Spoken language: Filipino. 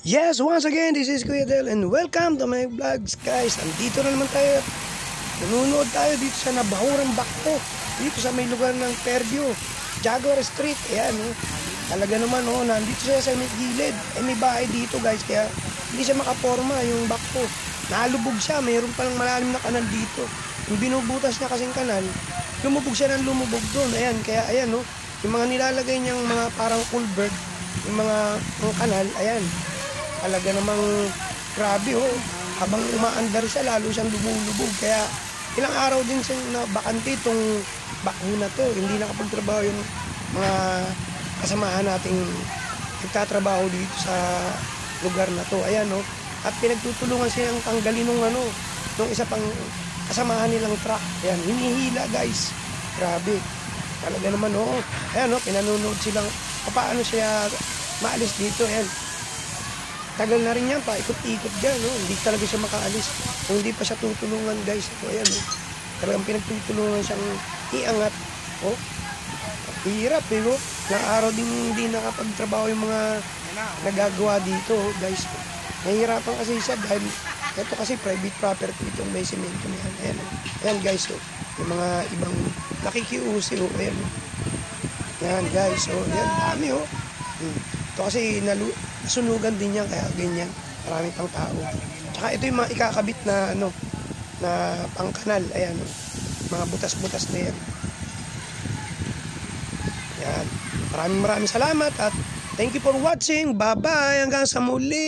Yes, once again, this is Kuya Del and welcome to my vlogs guys. Andito na naman tayo at nanonood tayo dito sa Nabahurang Bakto. Dito sa may lugar ng Fairview, Jaguar Street. Ayan, oh. Talaga naman, oh, nandito siya sa may gilid. May bahay dito guys, kaya hindi siya makaporma yung bakto. Nalubog siya, mayroon palang malalim na kanal dito. Yung binubutas niya kasing kanal, lumubog siya ng lumubog doon. Ayan, kaya ayan, oh, yung mga nilalagay niyang mga parang culvert, yung mga kanal, ayan. Talaga namang grabe, oh. Habang umaandar siya, lalo siyang lumulubog. Kaya ilang araw din siyang nabakante itong bako na to. Hindi nakapagtrabaho yung mga kasamahan nating nagtatrabaho dito sa lugar na to. Ayan, oh. At pinagtutulungan silang tanggalin nung isa pang kasamahan nilang truck. Ayan, hinihila guys. Grabe. Talaga naman, oh. Ayan, oh, pinanonood silang paano siya maalis dito. Ayan. Tagal na rin yan, paikot-ikot dyan, no? Hindi talaga siya makaalis. Kung hindi pa siya tutulungan, guys. Ito, ayan, no? Talagang pinagtutulungan siyang iangat. Oh, hirap, eh, no? Ilang araw din hindi nakapagtrabaho yung mga nagagawa dito, oh, guys. Nahihirapan kasi siya dahil ito kasi private property itong may semento na yan. Ayan, oh. Ayan, guys, oh. Yung mga ibang nakikiusi, oh. Ayan, oh. Yan, guys, oh. Ayan, dami, oh. Ito kasi nasunugan din yan, kaya ganyan. Maraming pang tao. Tsaka ito yung mga ikakabit na na pangkanal. Ayan, oh. Mga butas-butas na yan. Yan. Maraming salamat at thank you for watching. Bye-bye. Hanggang sa muli.